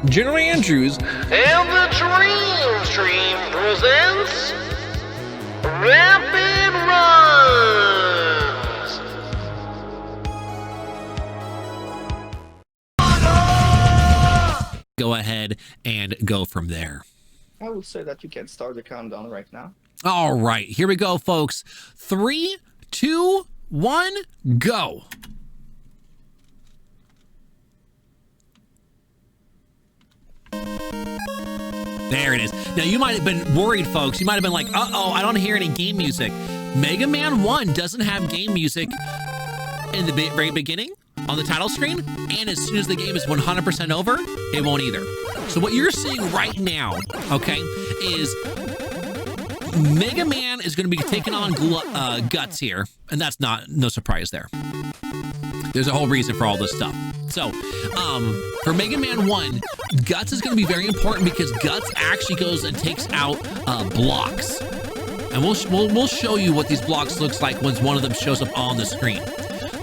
General Andrews, and the Dream Stream presents Rapid Runs. go ahead and go from there. I would say that you can start the countdown right now. All right, here we go, folks. 3, 2, 1, go. There it is. Now, you might have been worried, folks. You might have been like, uh-oh, I don't hear any game music. Mega Man 1 doesn't have game music in the very beginning on the title screen, and as soon as the game is 100% over, it won't either. So what you're seeing right now, okay, is Mega Man is going to be taking on Guts here, and that's no surprise there. There's a whole reason for all this stuff. So, for Mega Man 1, Guts is going to be very important because Guts actually goes and takes out blocks. And we'll show you what these blocks looks like once one of them shows up on the screen.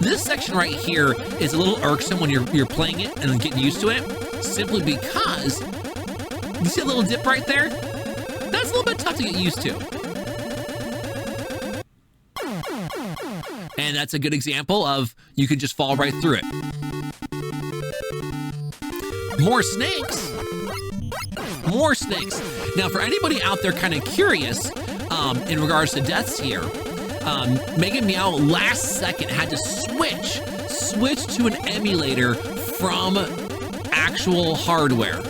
This section right here is a little irksome when you're playing it and getting used to it, simply because, you see a little dip right there? That's a little bit tough to get used to. And that's a good example of you could just fall right through it. More snakes. More snakes. Now, for anybody out there kind of curious in regards to deaths here, Mega Meow last second had to switch to an emulator from actual hardware.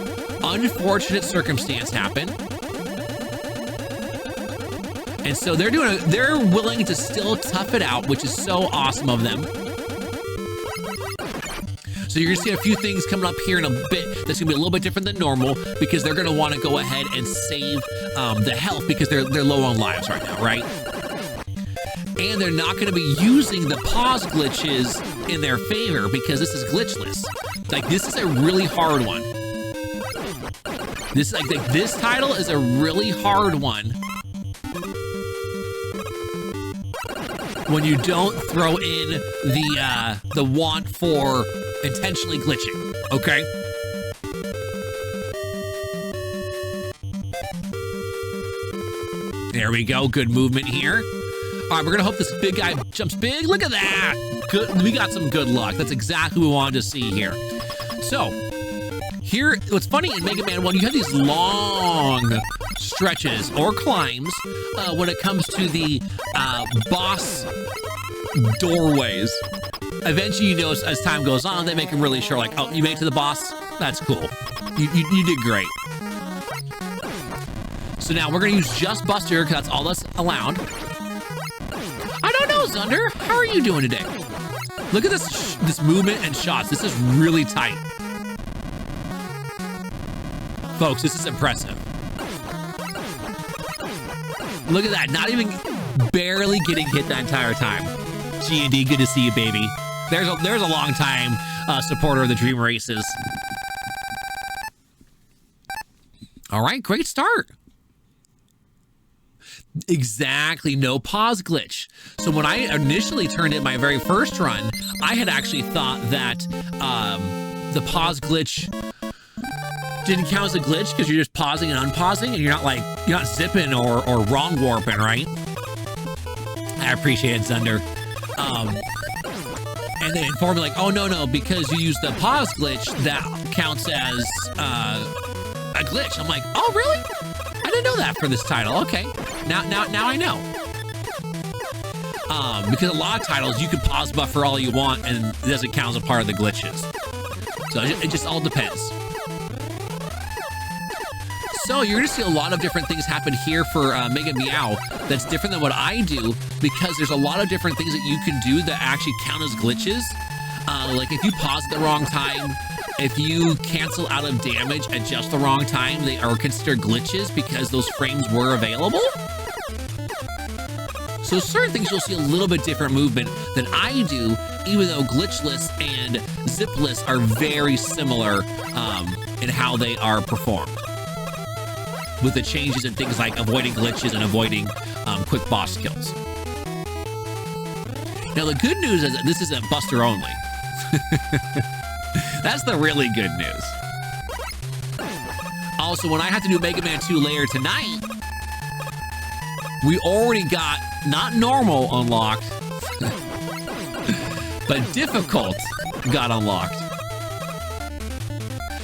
Unfortunate circumstance happened. And so they're willing to still tough it out, which is so awesome of them. So you're gonna see a few things coming up here in a bit that's gonna be a little bit different than normal because they're gonna want to go ahead and save the health because they're low on lives right now, right? And they're not gonna be using the pause glitches in their favor because this is glitchless. Like, this is a really hard one. This title is a really hard one when you don't throw in the want for intentionally glitching, okay? There we go, good movement here. All right, we're gonna hope this big guy jumps big. Look at that. Good, we got some good luck. That's exactly what we wanted to see here. So, here, what's funny in Mega Man 1, you have these long stretches or climbs when it comes to the boss doorways. Eventually, you know, as time goes on, they make them really sure, like, oh, you made it to the boss? That's cool. You did great. So now we're gonna use just Buster because that's all that's allowed. I don't know, Zunder. How are you doing today? Look at this movement and shots. This is really tight. Folks, this is impressive. Look at that, not even barely getting hit that entire time. G&D, good to see you, baby. There's a long time supporter of the Dream Races. All right, great start. Exactly, no pause glitch. So when I initially turned in my very first run, I had actually thought that the pause glitch didn't count as a glitch because you're just pausing and unpausing and you're not zipping or wrong warping, right? I appreciate it, Zunder. And they informed me like, oh no, because you used the pause glitch, that counts as a glitch. I'm like, oh really? I didn't know that for this title. Okay, now I know. Because a lot of titles you can pause buffer all you want and it doesn't count as a part of the glitches. So it just all depends. So you're gonna see a lot of different things happen here for Mega Meow that's different than what I do because there's a lot of different things that you can do that actually count as glitches. Like if you pause at the wrong time, if you cancel out of damage at just the wrong time, they are considered glitches because those frames were available. So certain things you'll see a little bit different movement than I do, even though glitchless and zipless are very similar in how they are performed, with the changes in things like avoiding glitches and avoiding quick boss kills. Now the good news is that this isn't Buster only. That's the really good news. Also, when I have to do Mega Man 2 later tonight, we already got not normal unlocked, but difficult got unlocked.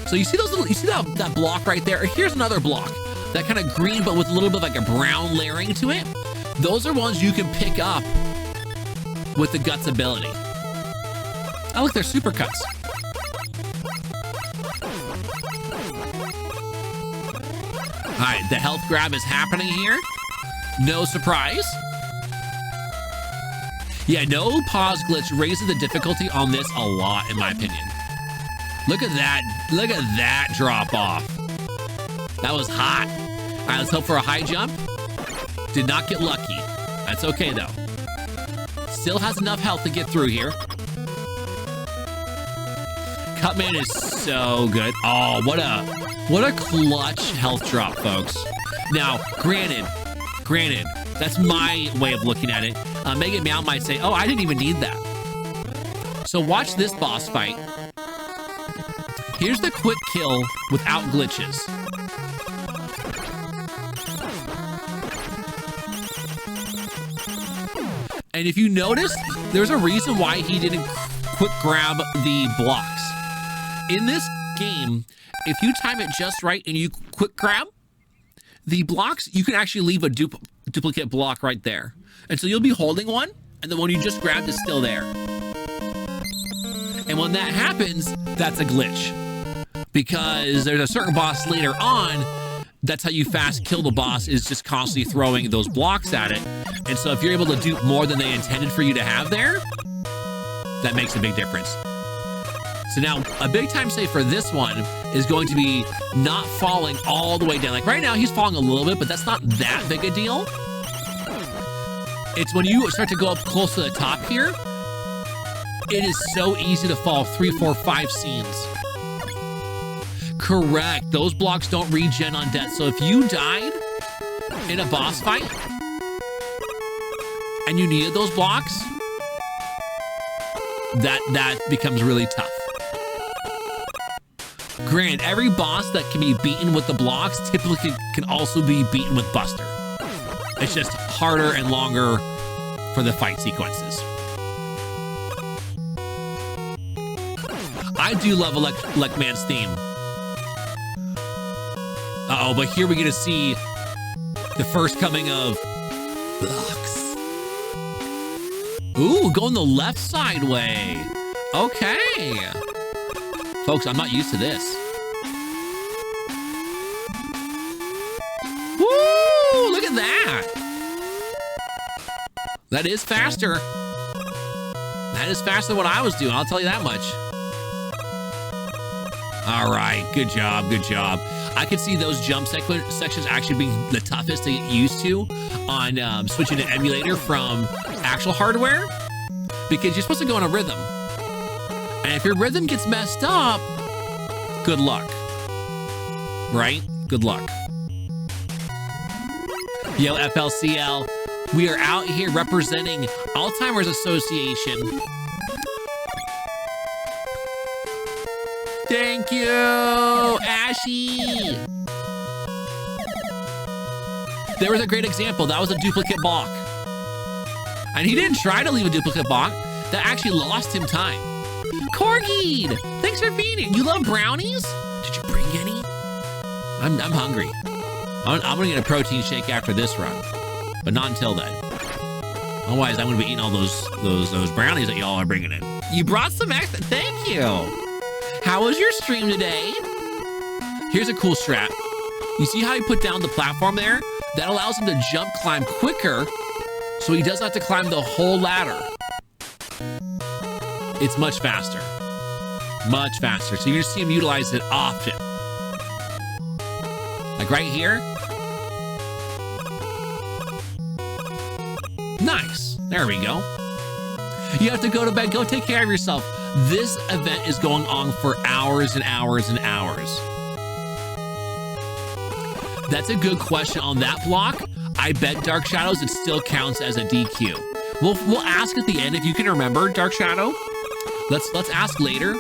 So you see those little, you see that block right there? Here's another block, that kind of green, but with a little bit of like a brown layering to it. Those are ones you can pick up with the Guts ability. Oh, look, they're supercuts. All right, the health grab is happening here. No surprise. Yeah, no pause glitch raises the difficulty on this a lot, in my opinion. Look at that drop off. That was hot. All right, let's hope for a high jump. Did not get lucky. That's okay though. Still has enough health to get through here. Cutman is so good. Oh, what a clutch health drop, folks. Now, granted, that's my way of looking at it. Mega Man might say, oh, I didn't even need that. So watch this boss fight. Here's the quick kill without glitches. And if you notice, there's a reason why he didn't quick grab the blocks. In this game, if you time it just right and you quick grab the blocks, you can actually leave a duplicate block right there. And so you'll be holding one, and the one you just grabbed is still there. And when that happens, that's a glitch. Because there's a certain boss later on, that's how you fast kill the boss, is just constantly throwing those blocks at it. And so if you're able to dupe more than they intended for you to have there, that makes a big difference. So now a big time save for this one is going to be not falling all the way down. Like right now he's falling a little bit, but that's not that big a deal. It's when you start to go up close to the top here, it is so easy to fall 3, 4, 5 scenes. Correct, those blocks don't regen on death. So if you died in a boss fight and you needed those blocks, that becomes really tough. Granted, every boss that can be beaten with the blocks typically can also be beaten with Buster. It's just harder and longer for the fight sequences. I do love Elec Man's theme. Uh-oh, but here we get to see the first coming of blocks. Ooh, going the left side way. Okay. Folks, I'm not used to this. Woo! Look at that. That is faster. That is faster than what I was doing, I'll tell you that much. All right, good job, good job. I could see those jump sections actually being the toughest to get used to on switching to emulator from actual hardware, because you're supposed to go on a rhythm. And if your rhythm gets messed up, good luck, right? Good luck. Yo, FLCL, we are out here representing Alzheimer's Association. Thank you, Ashy. There was a great example. That was a duplicate block. And he didn't try to leave a duplicate block. That actually lost him time. Corgid, thanks for being here. You love brownies? Did you bring any? I'm hungry. I'm gonna get a protein shake after this run, but not until then. Otherwise, I'm gonna be eating all those brownies that y'all are bringing in. You brought some extra. Thank you. How was your stream today? Here's a cool strat. You see how he put down the platform there? That allows him to jump climb quicker, so he doesn't have to climb the whole ladder. It's much faster. Much faster. So you're gonna see him utilize it often. Like right here. Nice. There we go. You have to go to bed. Go take care of yourself. This event is going on for hours and hours and hours. That's a good question on that block. I bet Dark Shadows, it still counts as a DQ. We'll ask at the end if you can remember, Dark Shadow. Let's ask later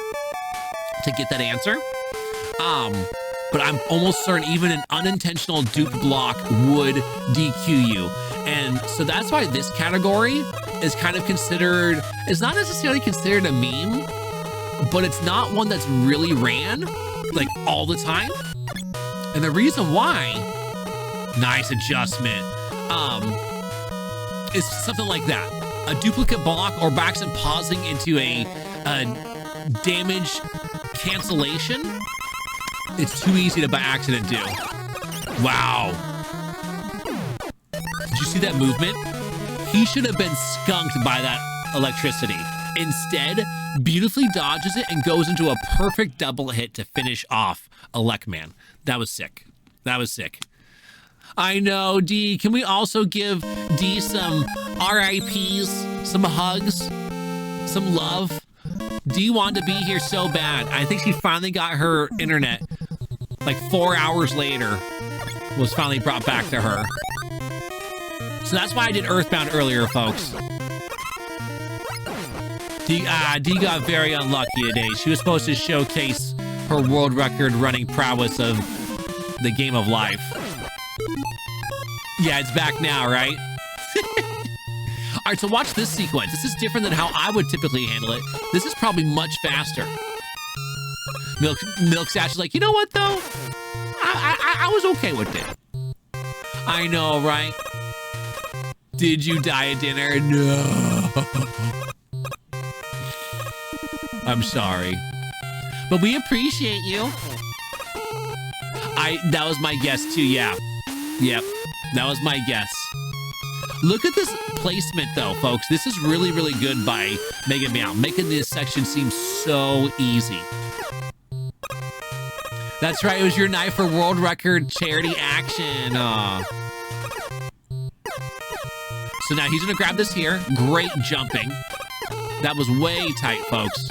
to get that answer. but I'm almost certain even an unintentional dupe block would DQ you. And so that's why this category is kind of considered, it's not necessarily considered a meme, but it's not one that's really ran like all the time. And the reason why, nice adjustment, is something like that. A duplicate block or by accident pausing into a damage cancellation. It's too easy to by accident do. Wow. Did you see that movement? He should have been skunked by that electricity. Instead, beautifully dodges it and goes into a perfect double hit to finish off Elec Man. That was sick. That was sick. I know, D. Can we also give D some RIPs, some hugs, some love? D wanted to be here so bad. I think she finally got her internet like 4 hours later, was finally brought back to her. So that's why I did Earthbound earlier, folks. D got very unlucky today. She was supposed to showcase her world record running prowess of the game of life. Yeah, it's back now, right? All right, so watch this sequence. This is different than how I would typically handle it. This is probably much faster. Milk Sash is like, you know what, though? I was okay with it. I know, right? Did you die at dinner? No. I'm sorry. But we appreciate you. That was my guess, too, yeah. Yep, that was my guess. Look at this placement, though, folks. This is really, really good by Mega Man, making this section seem so easy. That's right, it was your night for world record charity action. So now he's gonna grab this here. Great jumping. That was way tight, folks.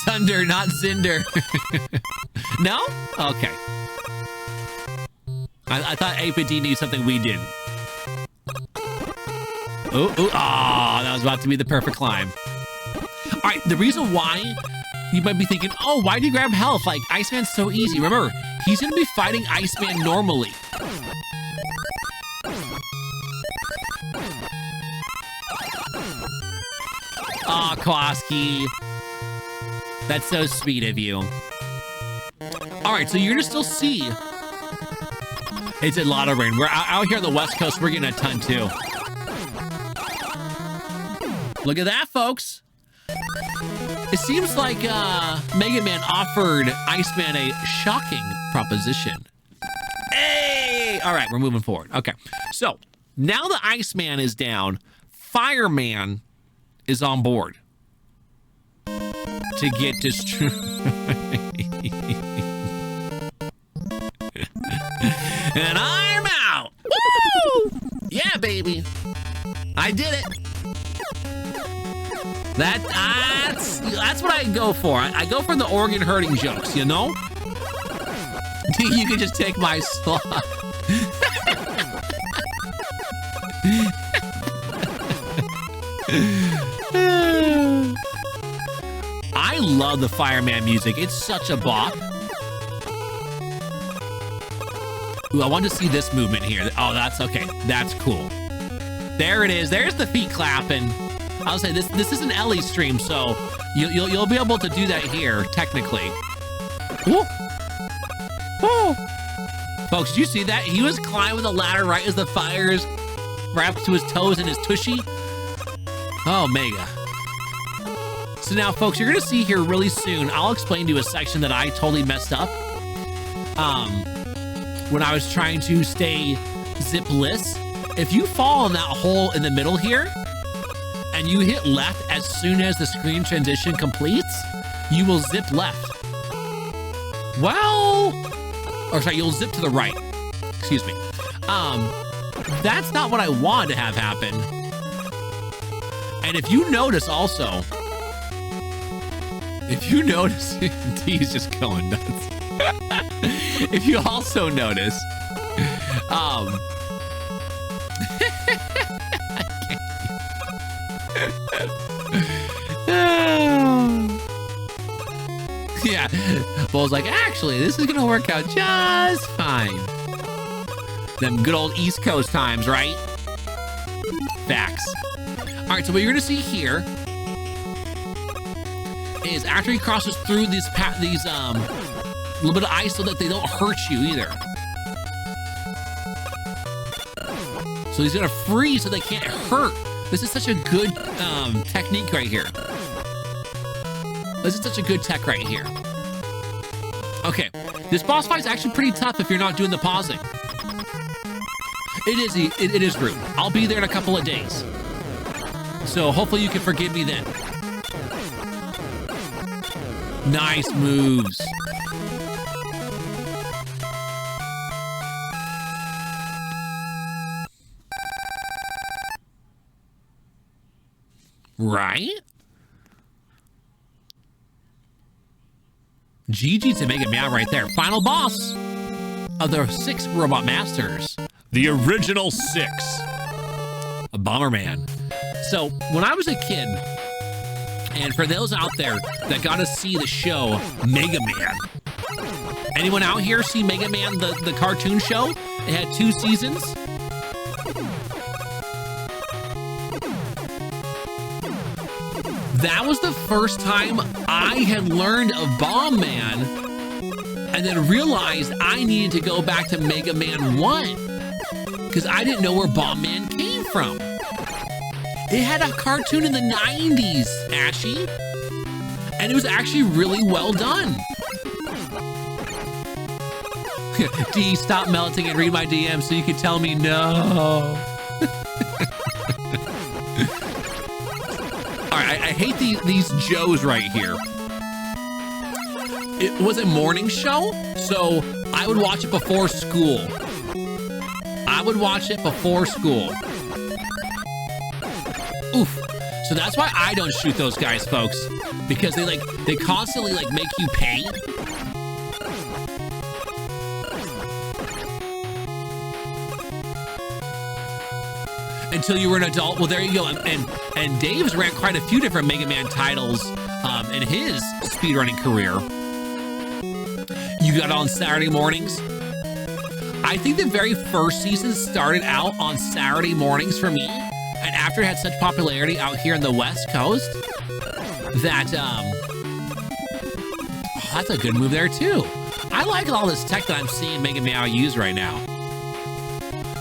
Thunder, not Cinder. No? Okay. I thought APD knew something we didn't. Oh, that was about to be the perfect climb. All right, the reason why you might be thinking, oh, why did you grab health? Like, Iceman's so easy. Remember, he's going to be fighting Iceman normally. Aw, Kowalski. That's so sweet of you. All right, so you're gonna still see. It's a lot of rain. We're out here on the West Coast. We're getting a ton too. Look at that, folks. It seems like Mega Man offered Iceman a shocking proposition. Hey! All right, we're moving forward. Okay, so now the Iceman is down. Fireman is on board to get destroyed. And I'm out. Woo! Yeah, baby. I did it. That's what I go for. I go for the organ hurting jokes, you know? You can just take my slot. I love the Fireman music. It's such a bop. Ooh, I want to see this movement here. Oh, that's okay. That's cool. There it is. There's the feet clapping. I'll say this is an Ellie stream, so you'll be able to do that here technically. Ooh. Ooh. Folks, did you see that? He was climbing the ladder right as the fires wrapped to his toes and his tushy. Oh, mega. So now, folks, you're gonna see here really soon. I'll explain to you a section that I totally messed up. When I was trying to stay zipless. If you fall in that hole in the middle here, and you hit left as soon as the screen transition completes, you will zip left. Well, or sorry, you'll zip to the right. Excuse me. That's not what I wanted to have happen. And if you notice also, D's just going nuts. If you also notice, Yeah. Bull's like, actually, this is going to work out just fine. Them good old East Coast times, right? Facts. All right, so what you're going to see here is after he crosses through these little bit of ice so that they don't hurt you either. So he's gonna freeze so they can't hurt. This is such a good technique right here. This is such a good tech right here. Okay, this boss fight is actually pretty tough if you're not doing the pausing. It is rude. I'll be there in a couple of days. So hopefully you can forgive me then. Nice moves. Right? GG to Mega Man right there. Final boss of the 6 Robot Masters. The original 6. A Bomberman. So, when I was a kid, and for those out there that got to see the show Mega Man. Anyone out here see Mega Man, the cartoon show? It had 2 seasons. That was the first time I had learned of Bomb Man and then realized I needed to go back to Mega Man 1 because I didn't know where Bomb Man came from. It had a cartoon in the 90s, Ashy, and it was actually really well done. D, stop melting and read my DM so you can tell me no. I hate these Joes right here. It was a morning show, so I would watch it before school. Oof. So that's why I don't shoot those guys, folks, because they constantly make you pay. Until you were an adult. Well, there you go. And Dave's ran quite a few different Mega Man titles in his speedrunning career. You got it on Saturday mornings. I think the very first season started out on Saturday mornings for me. And after it had such popularity out here in the West Coast, that, oh, that's a good move there too. I like all this tech that I'm seeing Mega Man use right now.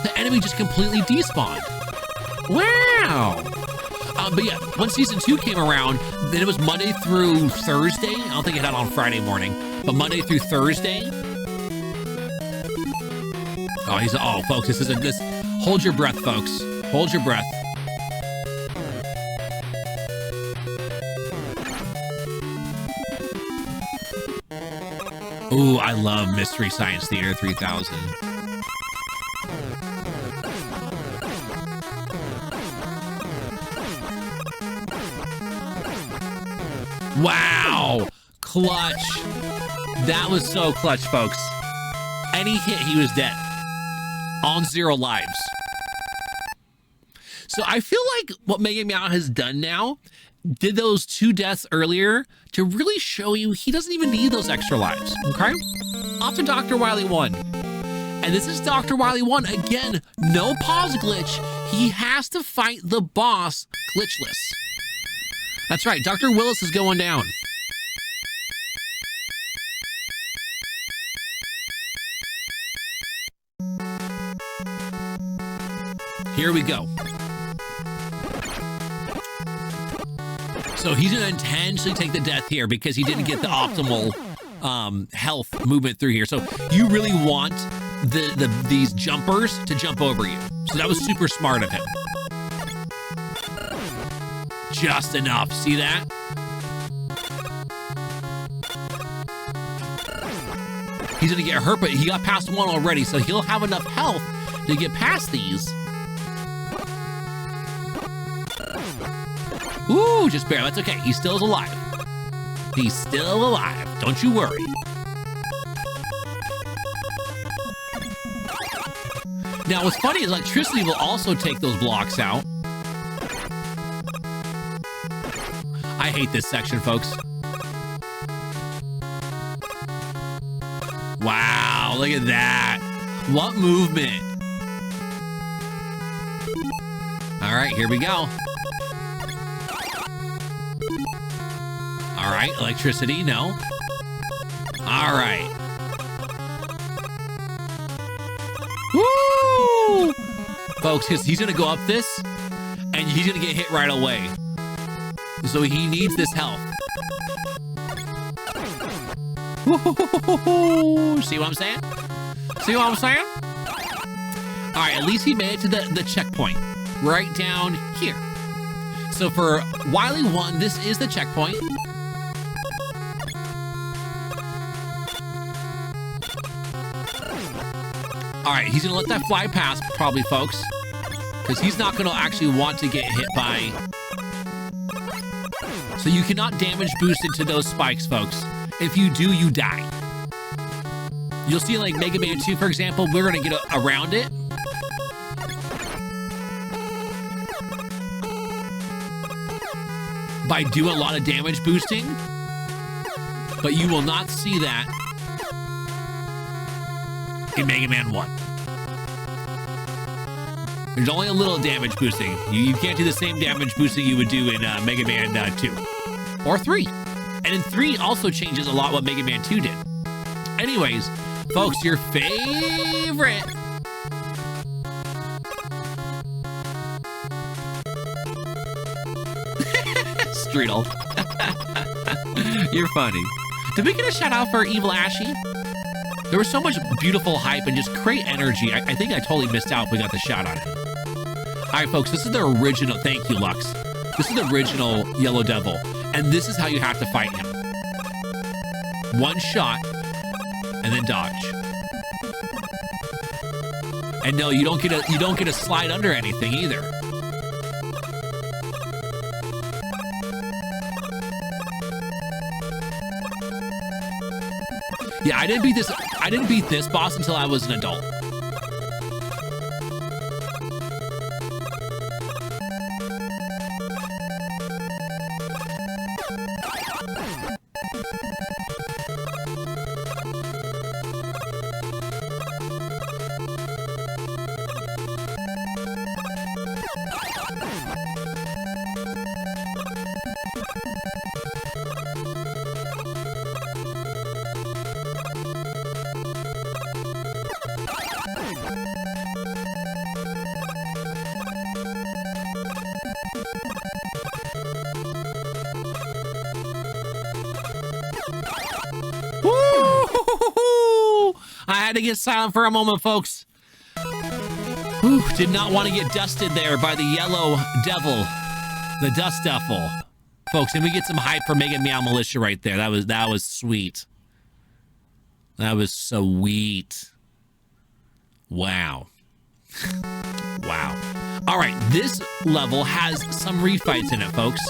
The enemy just completely despawned. Wow. But yeah, when season 2 came around, then it was Monday through Thursday. I don't think it had on Friday morning, but Monday through Thursday. Oh, folks, this. Hold your breath, folks. Hold your breath. Ooh, I love Mystery Science Theater 3000. Wow, clutch. That was so clutch, folks. Any hit, he was dead. On 0 lives. So I feel like what Mega Man has done now, did those 2 deaths earlier to really show you he doesn't even need those extra lives, okay? Off to Dr. Wily 1. And this is Dr. Wily 1. Again, no pause glitch. He has to fight the boss glitchless. That's right, Dr. Willis is going down. Here we go. So he's gonna intentionally take the death here because he didn't get the optimal health movement through here. So you really want these jumpers to jump over you. So that was super smart of him. Just enough, see that? He's gonna get hurt, but he got past 1 already, so he'll have enough health to get past these. Ooh, just barely. That's okay. He still is alive. He's still alive. Don't you worry. Now, what's funny is electricity will also take those blocks out. I hate this section, folks. look at that. What movement? All right, here we go. All right, electricity, no. All right. Woo! Folks, he's gonna go up this, and he's gonna get hit right away. So he needs this health. See what I'm saying? See what I'm saying? All right, at least he made it to the checkpoint. Right down here. So for Wily 1, this is the checkpoint. All right, he's gonna let that fly past, probably, folks, because he's not gonna actually want to get hit by. So you cannot damage boost into those spikes, folks. If you do, you die. You'll see like Mega Man 2, for example, we're gonna get around it. By doing a lot of damage boosting, but you will not see that in Mega Man 1. There's only a little damage boosting. You can't do the same damage boosting you would do in Mega Man 2 or 3. And in 3 also changes a lot what Mega Man 2 did. Anyways, folks, your favorite Streetle. You're funny. Did we get a shout out for Evil Ashy? There was so much beautiful hype and just great energy. I think I totally missed out if we got the shout out. All right, folks, this is the original. Thank you, Lux. This is the original Yellow Devil, and this is how you have to fight him. One shot, and then dodge. And no, you don't get a slide under anything either. Yeah, I didn't beat this boss until I was an adult. I had to get silent for a moment, folks. Whew, did not want to get dusted there by the Yellow Devil, the Dust Devil, folks. And we get some hype for Mega Meow Militia right there. That was sweet. That was sweet. Wow. Wow. All right, this level has some refights in it, folks.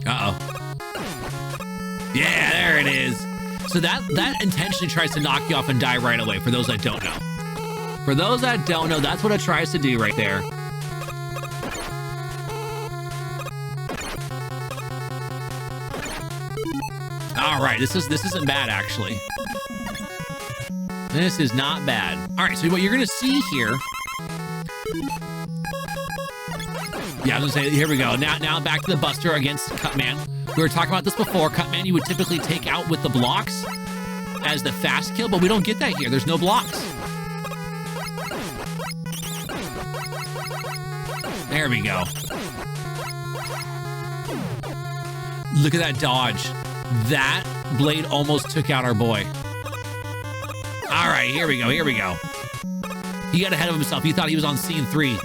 Uh-oh. Yeah, there it is. So that intentionally tries to knock you off and die right away, for those that don't know. For those that don't know, that's what it tries to do right there. All right, this isn't bad, actually. This is not bad. All right, so what you're gonna see here. Yeah, I was gonna say, here we go. Now back to the Buster against Cutman. We were talking about this before. Cutman, you would typically take out with the blocks as the fast kill, but we don't get that here. There's no blocks. There we go. Look at that dodge. That blade almost took out our boy. All right, here we go. Here we go. He got ahead of himself. He thought he was on scene 3.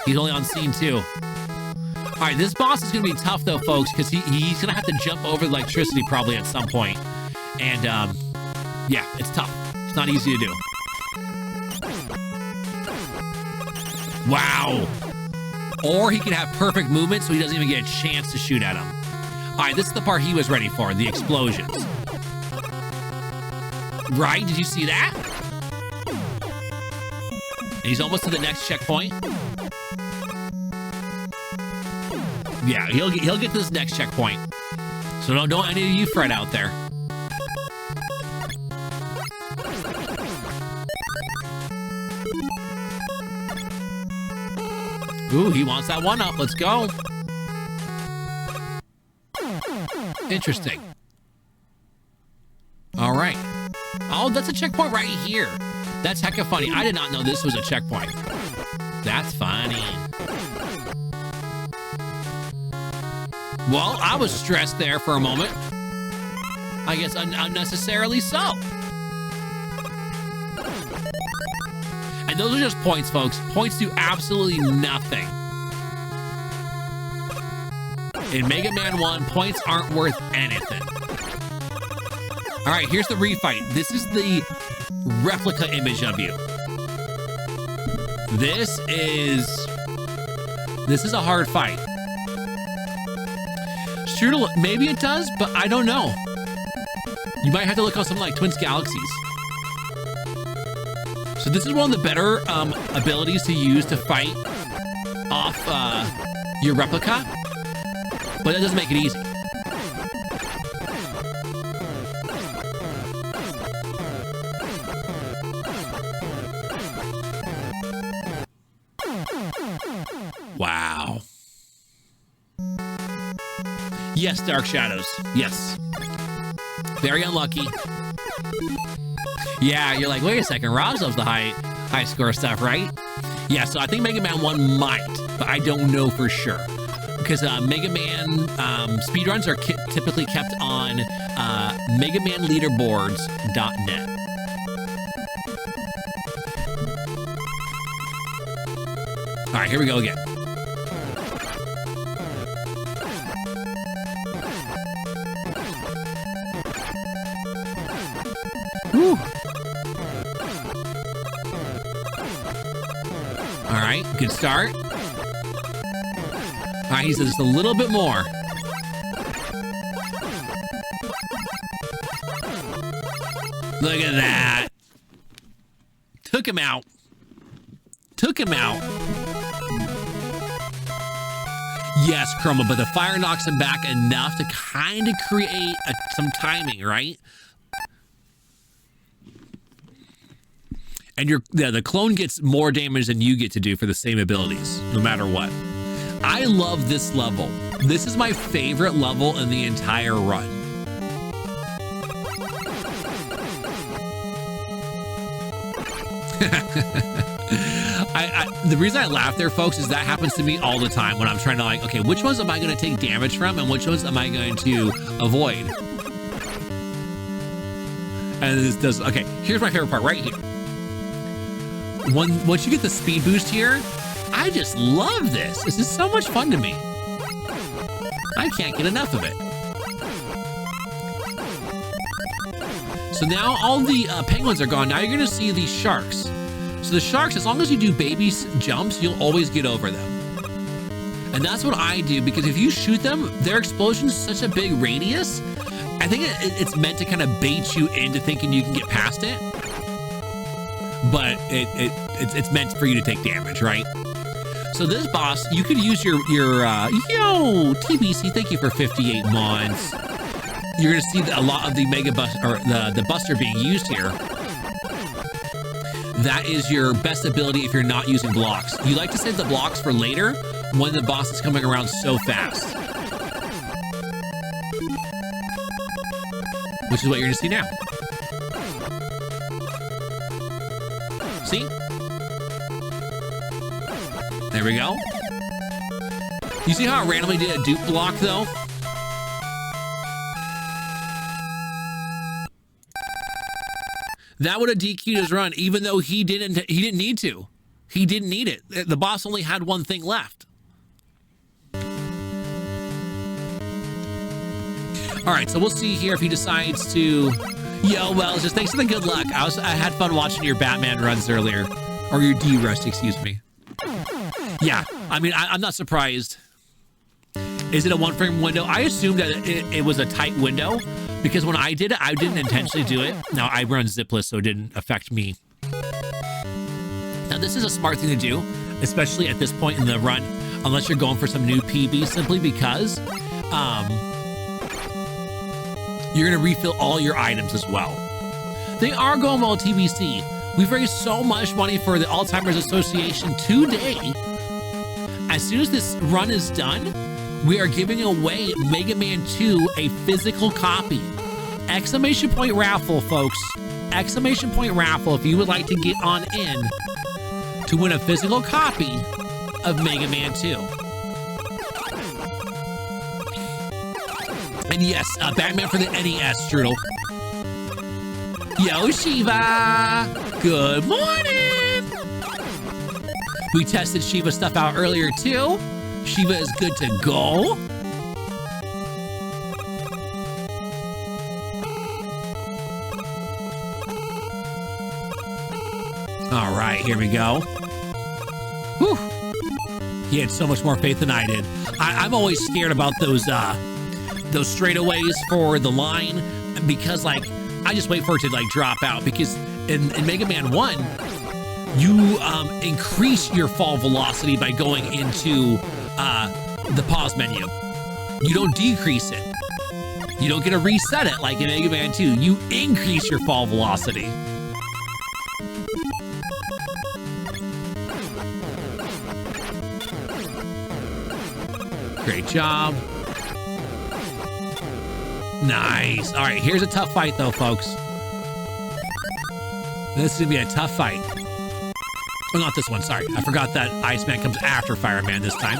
He's only on scene 2. All right, this boss is going to be tough, though, folks, because he's going to have to jump over the electricity probably at some point. And, yeah, it's tough. It's not easy to do. Wow. Or he can have perfect movement so he doesn't even get a chance to shoot at him. All right, this is the part he was ready for, the explosions. Right? Did you see that? And he's almost to the next checkpoint. Yeah, he'll get to this next checkpoint. So don't any of you fret out there. Ooh, he wants that one up. Let's go. Interesting. All right. Oh, that's a checkpoint right here. That's hecka funny. I did not know this was a checkpoint. That's funny. Well, I was stressed there for a moment. I guess unnecessarily so. And those are just points, folks. Points do absolutely nothing. In Mega Man 1, points aren't worth anything. All right, here's the refight. This is the replica image of you. This is a hard fight. Sure, maybe it does, but I don't know. You might have to look on something like Twins Galaxies. So this is one of the better abilities to use to fight off your replica, but that doesn't make it easy. Wow. Yes, Dark Shadows. Yes. Very unlucky. Yeah, you're like, wait a second, Rob loves the high score stuff, right? Yeah, so I think Mega Man 1 might, but I don't know for sure. Because Mega Man speedruns are typically kept on megamanleaderboards.net. All right, here we go again. Woo. All right, good start. All right, he says just a little bit more. Look at that. Took him out. Took him out. Yes, Chroma, but the fire knocks him back enough to kind of create some timing, right? And the clone gets more damage than you get to do for the same abilities, no matter what. I love this level. This is my favorite level in the entire run. The reason I laugh there, folks, is that happens to me all the time when I'm trying to like, okay, which ones am I going to take damage from and which ones am I going to avoid? And this does, okay, here's my favorite part right here. Once you get the speed boost here, I just love this. This is so much fun to me. I can't get enough of it. So now all the penguins are gone. Now you're gonna see these sharks. So the sharks, as long as you do baby jumps, you'll always get over them. And that's what I do, because if you shoot them, their explosion is such a big radius. I think it's meant to kind of bait you into thinking you can get past it. But it's meant for you to take damage, right? So this boss, you could use your yo, TBC, thank you for 58 months. You're gonna see a lot of the Mega Bus, or the Buster being used here. That is your best ability if you're not using blocks. You like to save the blocks for later when the boss is coming around so fast. Which is what you're gonna see now. See? There we go. You see how I randomly did a dupe block though? That would have DQ'd his run, even though he didn't need to. He didn't need it. The boss only had one thing left. All right, so we'll see here if he decides to. Yo, well, just thanks for the good luck. I had fun watching your Batman runs earlier, or your D rush, excuse me. Yeah, I mean, I'm not surprised. Is it a one-frame window? I assumed that it was a tight window, because when I did it, I didn't intentionally do it. Now, I run zipless, so it didn't affect me. Now, this is a smart thing to do, especially at this point in the run, unless you're going for some new PB, simply because you're gonna refill all your items as well. They are going well TBC. We've raised so much money for the Alzheimer's Association today. As soon as this run is done, we are giving away Mega Man 2, a physical copy. Exclamation point raffle, folks. Exclamation point raffle if you would like to get on in to win a physical copy of Mega Man 2. And yes, Batman for the NES, Strudel. Yo, Shiva! Good morning! We tested Shiva's stuff out earlier, too. Shiva is good to go. All right, here we go. Whew. He had so much more faith than I did. I'm always scared about those straightaways for the line because, like, I just wait for it to, like, drop out because in Mega Man 1, you increase your fall velocity by going into the pause menu. You don't decrease it. You don't get to reset it like in Mega Man 2. You increase your fall velocity. Great job. Nice. All right, here's a tough fight, though, folks. This is going to be a tough fight. Oh, not this one. Sorry. I forgot that Iceman comes after Fireman this time.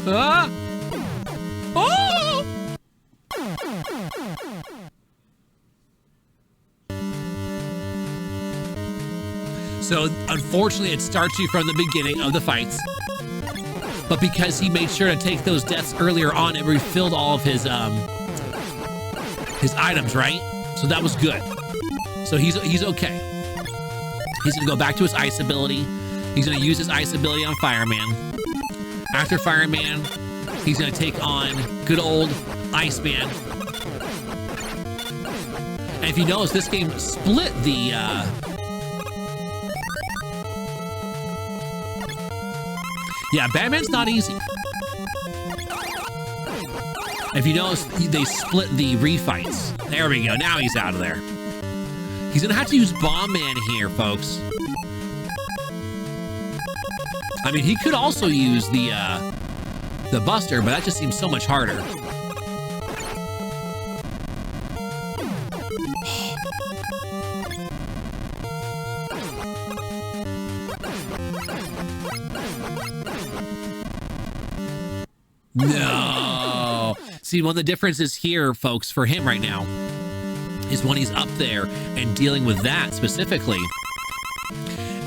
Ah! Oh! So, unfortunately, it starts you from the beginning of the fights. But because he made sure to take those deaths earlier on, it refilled all of his items, right? So that was good. So he's okay. He's gonna go back to his ice ability. He's gonna use his ice ability on Fireman. After Fireman, he's gonna take on good old Iceman. And if you notice, this game split the yeah, Batman's not easy. If you notice, they split the refights. There we go. Now he's out of there. He's gonna have to use Bomb Man here, folks. I mean, he could also use the Buster, but that just seems so much harder. No. See, one of the differences here, folks, for him right now is when he's up there and dealing with that specifically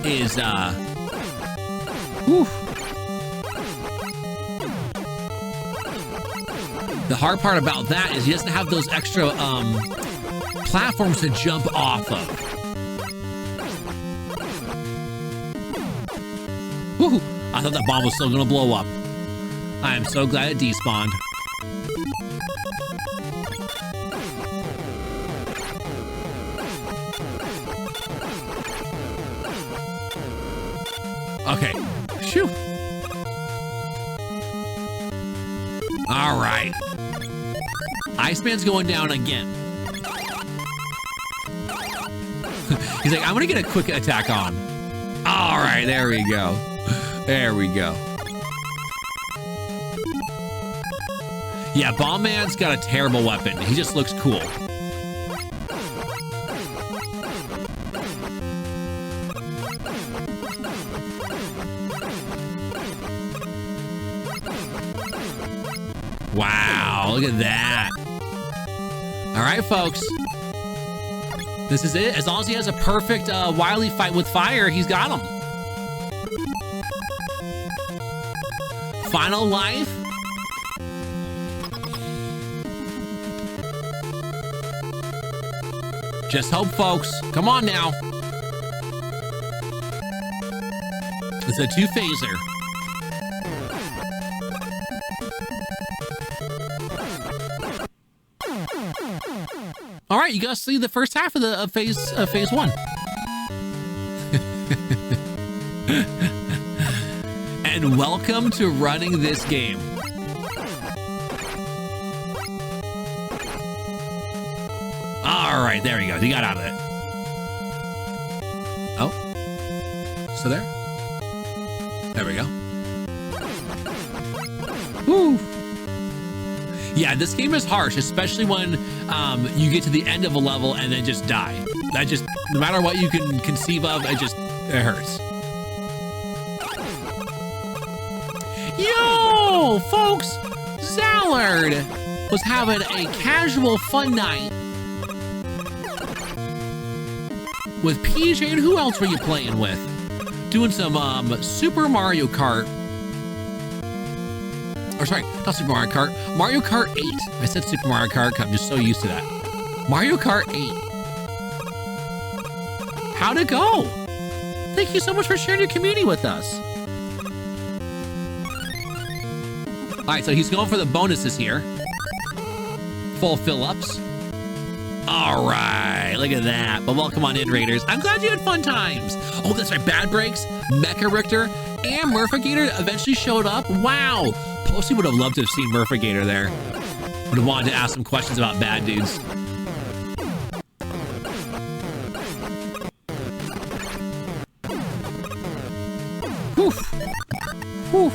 is, whew. The hard part about that is he doesn't have those extra platforms to jump off of. Whew. I thought that bomb was still gonna blow up. I am so glad it despawned. Okay. Shoo. All right. Iceman's going down again. He's like, I'm gonna get a quick attack on. All right, there we go. There we go. Yeah, Bomb Man's got a terrible weapon. He just looks cool. Wow, look at that. All right, folks. This is it. As long as he has a perfect Wily fight with fire, he's got him. Final life. Just hope, folks. Come on now. It's a two-phaser. All right, you guys see the first half of the phase one. And welcome to running this game. All right, there we go. He got out of it. Oh, so there. There we go. Woo. Yeah, this game is harsh, especially when you get to the end of a level and then just die. That just, no matter what you can conceive of, it hurts. Yo, folks, Zallard was having a casual fun night with PJ, and who else were you playing with? Doing some Super Mario Kart. Or sorry, not Super Mario Kart. Mario Kart 8. I said Super Mario Kart. I'm just so used to that. Mario Kart 8. How'd it go? Thank you so much for sharing your community with us. All right, so he's going for the bonuses here. Full fill-ups. All right, look at that. But welcome on in, Raiders. I'm glad you had fun times. Oh, that's right, Bad Breaks, Mecha Richter, and Murphigator eventually showed up. Wow. Posty would have loved to have seen Murphigator there. Would have wanted to ask some questions about bad dudes. Whew. Whew.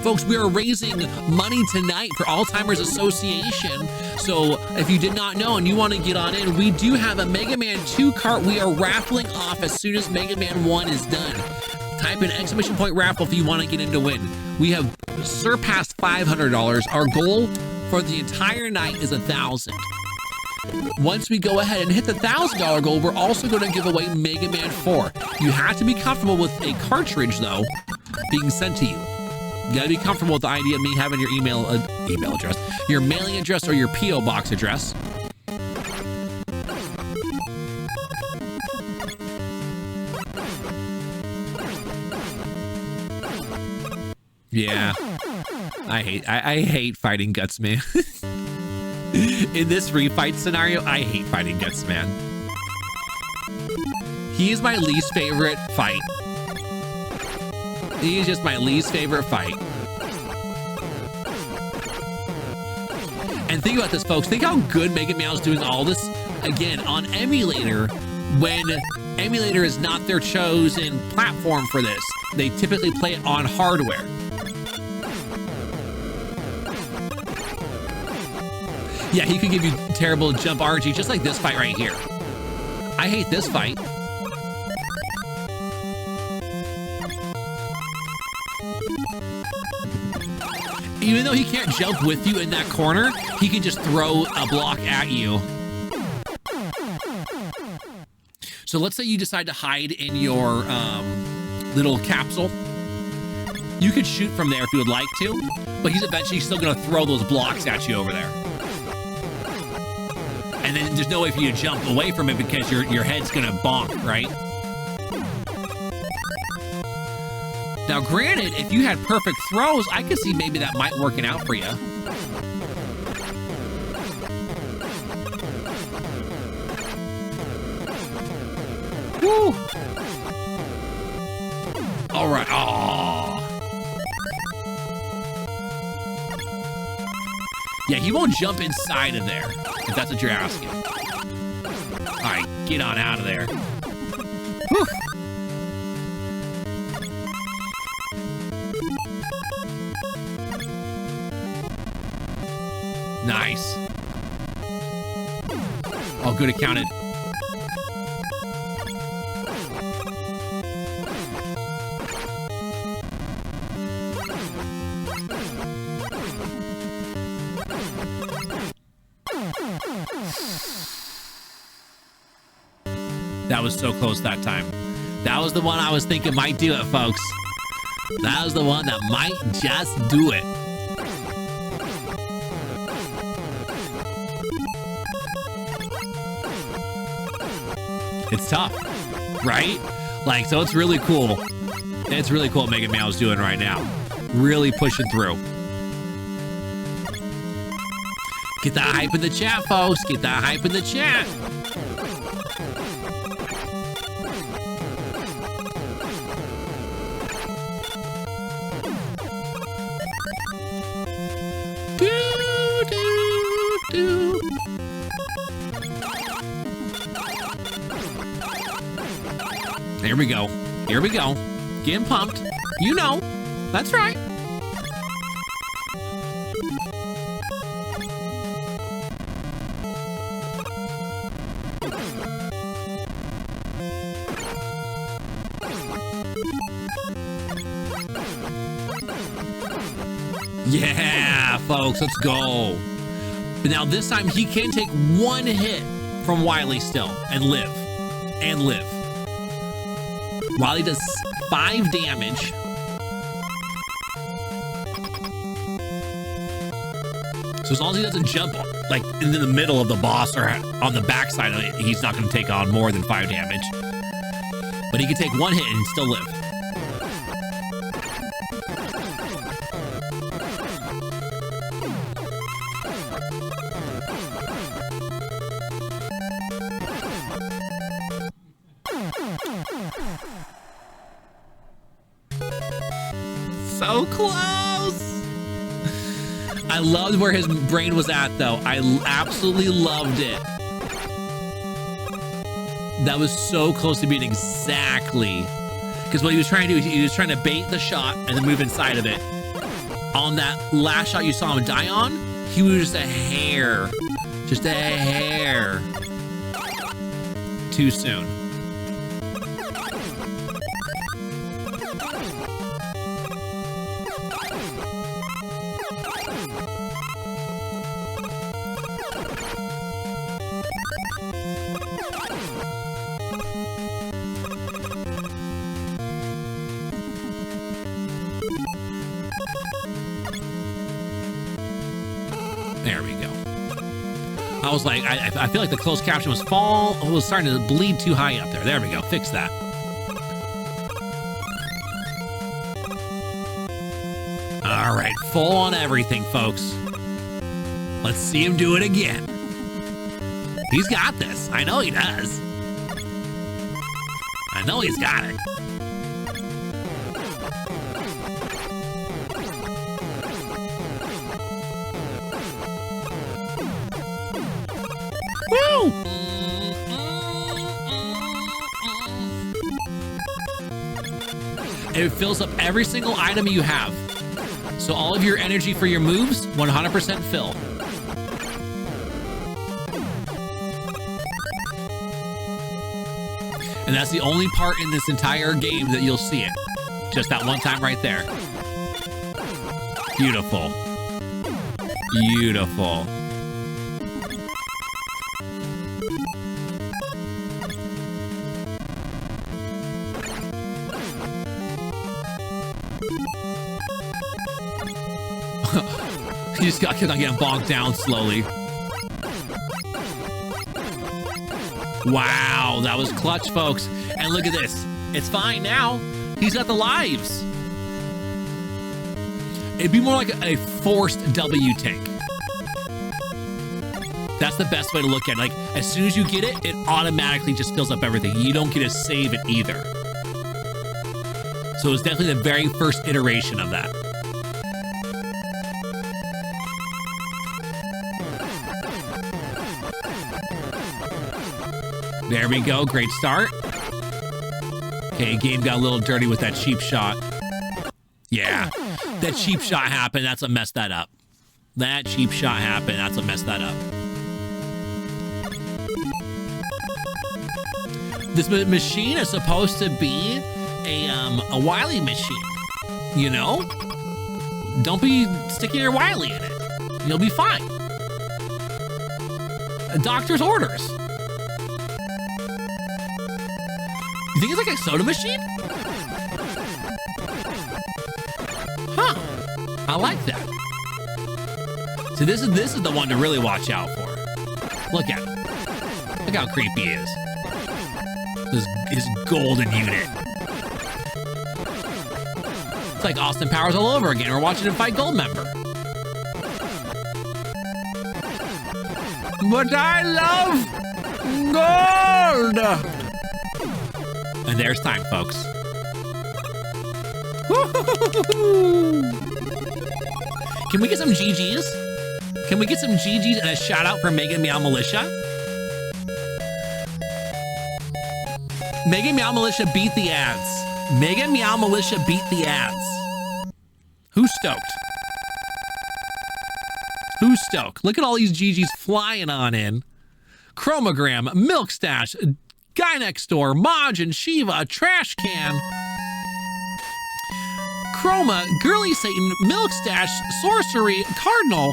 Folks, we are raising money tonight for Alzheimer's Association. So if you did not know and you want to get on in, we do have a Mega Man 2 cart we are raffling off as soon as Mega Man 1 is done. Type in exclamation point raffle if you want to get in to win. We have surpassed $500. Our goal for the entire night is $1,000. Once we go ahead and hit the $1,000 goal, we're also going to give away Mega Man 4. You have to be comfortable with a cartridge, though, being sent to you. You gotta be comfortable with the idea of me having your email address, your mailing address, or your P.O. box address. Yeah, I hate fighting Guts Man. In this refight scenario, I hate fighting Guts Man. He is my least favorite fight. He is just my least favorite fight. And think about this, folks. Think how good Mega Man is doing all this, again, on emulator, when emulator is not their chosen platform for this. They typically play it on hardware. Yeah, he could give you terrible jump RNG, just like this fight right here. I hate this fight. Even though he can't jump with you in that corner, he can just throw a block at you. So let's say you decide to hide in your little capsule. You could shoot from there if you would like to, but he's eventually still going to throw those blocks at you over there. And then there's no way for you to jump away from it because your head's going to bonk, right? Now, granted, if you had perfect throws, I could see maybe that might working out for you. Woo! All right. Oh. Yeah, he won't jump inside of there, if that's what you're asking. All right, get on out of there. Whew. Nice. Oh, good, it counted. That was so close that time. That was the one I was thinking might do it, folks. That was the one that might just do it. It's tough, right? Like, so it's really cool. It's really cool what Mega Man is doing right now. Really pushing through. Get that hype in the chat, folks. Get that hype in the chat. Here we go. Here we go. Getting pumped. You know. That's right. Yeah, folks, let's go. But now this time he can take one hit from Wily still and live. And live. Wily does 5 damage. So as long as he doesn't jump like in the middle of the boss or on the backside of it, he's not going to take on more than 5 damage. But he can take 1 hit and still live. So close. I loved where his brain was at, though. I absolutely loved it. That was so close to being exactly. Because what he was trying to do, he was trying to bait the shot and then move inside of it. On that last shot you saw him die on, he was just a hair too soon. There we go. I was like, I feel like the closed caption was starting to bleed too high up there. There we go. Fix that. All right, full on everything, folks. Let's see him do it again. He's got this. I know he does. I know he's got it. Woo! It fills up every single item you have. So all of your energy for your moves, 100% fill. And that's the only part in this entire game that you'll see it. Just that one time right there. Beautiful. Beautiful. He just kept on getting bonked down slowly. Wow, that was clutch, folks. And look at this. It's fine now. He's got the lives. It'd be more like a forced W tank. That's the best way to look at it. Like, as soon as you get it, it automatically just fills up everything. You don't get to save it either. So it was definitely the very first iteration of that. There we go. Great start. Okay, game got a little dirty with that cheap shot. Yeah, that cheap shot happened. That's what messed that up. That cheap shot happened. That's what messed that up. This machine is supposed to be a Wily machine. You know? Don't be sticking your Wily in it. You'll be fine. A doctor's orders. You think it's like a soda machine? Huh. I like that. So this is the one to really watch out for. Look at him. Look how creepy he is. His golden unit. It's like Austin Powers all over again. We're watching him fight Goldmember. But I love gold! And there's time, folks. Can we get some GGs? Can we get some GGs and a shout out for Mega Meow Militia? Mega Meow Militia beat the ads. Mega Meow Militia beat the ads. Who's stoked? Who's stoked? Look at all these GGs flying on in. Chromogram, Milk Stash, Guy Next Door, Majin, Shiva, Trash Can, Chroma, Girly Satan, Milk Stash, Sorcery, Cardinal,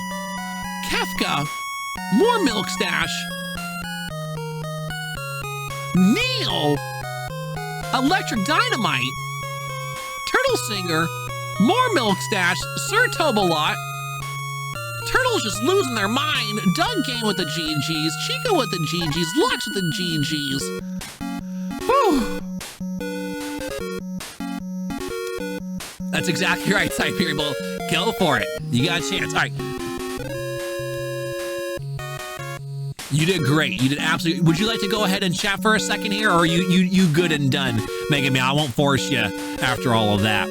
Kefka, more Milk Stash, Neil, Electric Dynamite, Turtle Singer, more Milk Stash, Sir Tobalot, Turtles just losing their mind, Doug Game with the GGs, Chico with the GGs, Lux with the GGs. Whew. That's exactly right, Cyperiable. Go for it. You got a chance. All right. You did great. You did absolutely. Would you like to go ahead and chat for a second here, or are you good and done, Mega Man? I won't force you after all of that.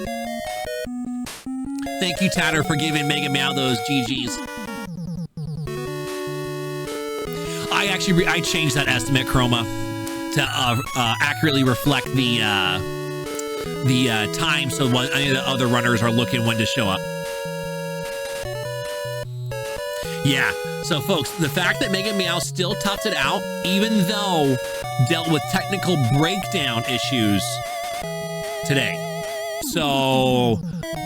Thank you, Tatter, for giving Mega Man those GGs. I changed that estimate, Chroma, to accurately reflect the time, so any of the other runners are looking when to show up. Yeah, so folks, the fact that Mega Meow still toughed it out, even though dealt with technical breakdown issues today. So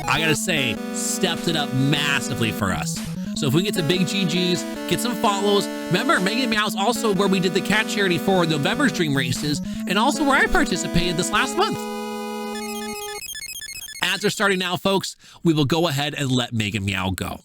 I gotta say, stepped it up massively for us. So if we get some big GGs, get some follows. Remember, Mega Meow's also where we did the cat charity for November's Dream Races, and also where I participated this last month. Ads are starting now, folks. We will go ahead and let Mega Meow go.